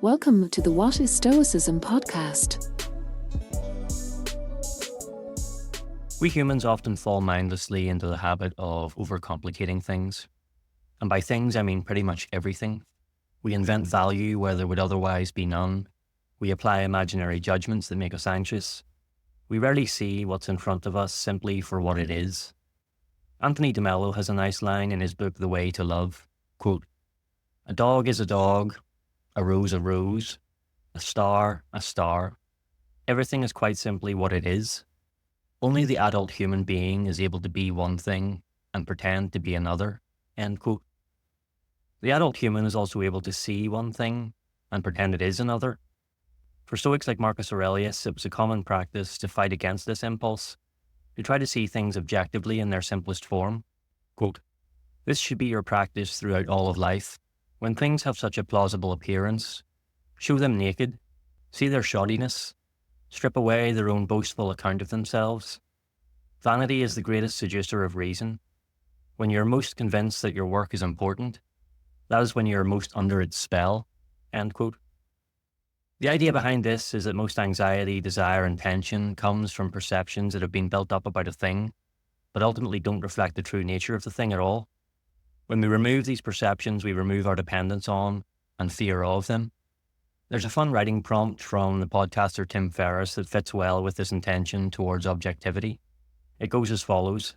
Welcome to the What is Stoicism podcast. We humans often fall mindlessly into the habit of overcomplicating things. And by things, I mean pretty much everything. We invent value where there would otherwise be none. We apply imaginary judgments that make us anxious. We rarely see what's in front of us simply for what it is. Anthony de Mello has a nice line in his book, The Way to Love. Quote, "A dog is a dog, a rose, a star, a star. Everything is quite simply what it is. Only the adult human being is able to be one thing and pretend to be another." End quote. The adult human is also able to see one thing and pretend it is another. For Stoics like Marcus Aurelius, it was a common practice to fight against this impulse, to try to see things objectively in their simplest form. Quote, "This should be your practice throughout all of life. When things have such a plausible appearance, show them naked, see their shoddiness, strip away their own boastful account of themselves. Vanity is the greatest seducer of reason. When you're most convinced that your work is important, that is when you're most under its spell." End quote. The idea behind this is that most anxiety, desire, and tension comes from perceptions that have been built up about a thing, but ultimately don't reflect the true nature of the thing at all. When we remove these perceptions, we remove our dependence on and fear of them. There's a fun writing prompt from the podcaster Tim Ferriss that fits well with this intention towards objectivity. It goes as follows.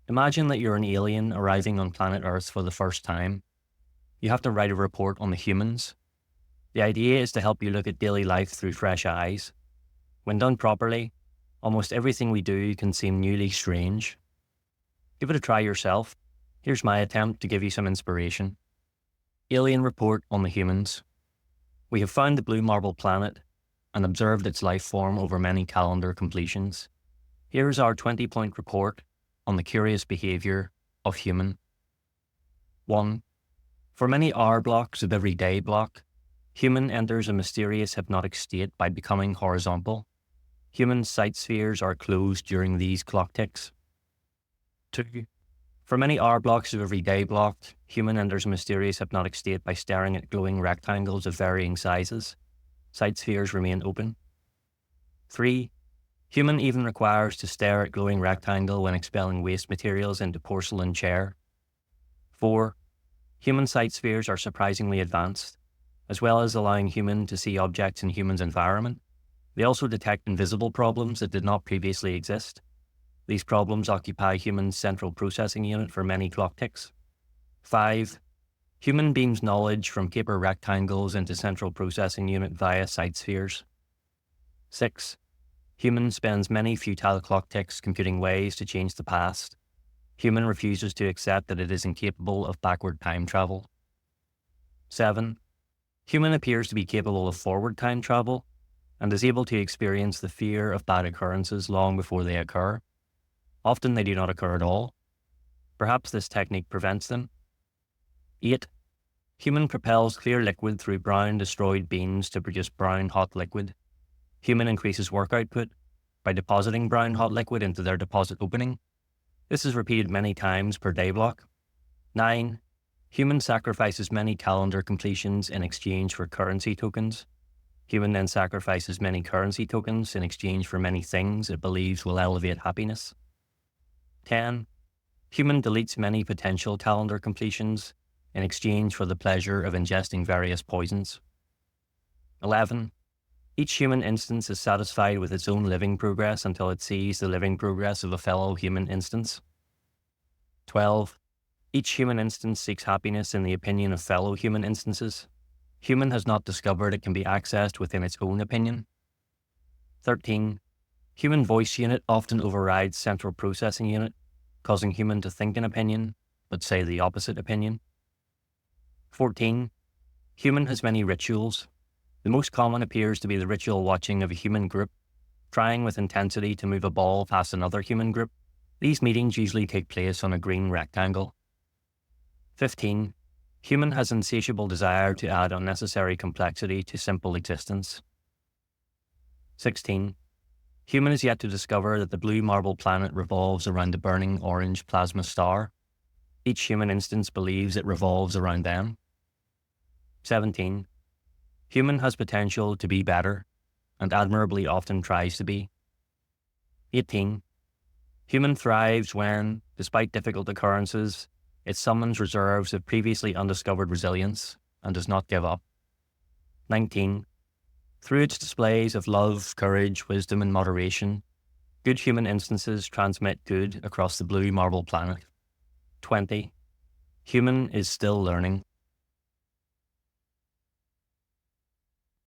Imagine that you're an alien arriving on planet Earth for the first time. You have to write a report on the humans. The idea is to help you look at daily life through fresh eyes. When done properly, almost everything we do can seem newly strange. Give it a try yourself. Here's my attempt to give you some inspiration. Alien report on the humans. We have found the blue marble planet and observed its life form over many calendar completions. Here is our 20-point report on the curious behavior of human. 1. For many hour blocks of every day block, human enters a mysterious hypnotic state by becoming horizontal. Human sight spheres are closed during these clock ticks. 2. For many hour blocks of every day block, human enters a mysterious hypnotic state by staring at glowing rectangles of varying sizes. Sight spheres remain open. 3. Human even requires to stare at glowing rectangle when expelling waste materials into porcelain chair. 4. Human sight spheres are surprisingly advanced, as well as allowing human to see objects in human's environment. They also detect invisible problems that did not previously exist. These problems occupy human's central processing unit for many clock ticks. 5. Human beams knowledge from Kuiper rectangles into central processing unit via sight spheres. 6. Human spends many futile clock ticks computing ways to change the past. Human refuses to accept that it is incapable of backward time travel. 7. Human appears to be capable of forward time travel and is able to experience the fear of bad occurrences long before they occur. Often they do not occur at all. Perhaps this technique prevents them. 8. Human propels clear liquid through brown destroyed beans to produce brown hot liquid. Human increases work output by depositing brown hot liquid into their deposit opening. This is repeated many times per day block. 9. Human sacrifices many calendar completions in exchange for currency tokens. Human then sacrifices many currency tokens in exchange for many things it believes will elevate happiness. 10. Human deletes many potential calendar completions in exchange for the pleasure of ingesting various poisons. 11. Each human instance is satisfied with its own living progress until it sees the living progress of a fellow human instance. 12. Each human instance seeks happiness in the opinion of fellow human instances. Human has not discovered it can be accessed within its own opinion. 13. Human voice unit often overrides central processing unit, causing human to think an opinion, but say the opposite opinion. 14. Human has many rituals. The most common appears to be the ritual watching of a human group, trying with intensity to move a ball past another human group. These meetings usually take place on a green rectangle. 15. Human has insatiable desire to add unnecessary complexity to simple existence. 16. Human is yet to discover that the blue marble planet revolves around the burning orange plasma star. Each human instance believes it revolves around them. 17. Human has potential to be better, and admirably often tries to be. 18. Human thrives when, despite difficult occurrences, it summons reserves of previously undiscovered resilience and does not give up. 19. Through its displays of love, courage, wisdom, and moderation, good human instances transmit good across the blue marble planet. 20. Human is still learning.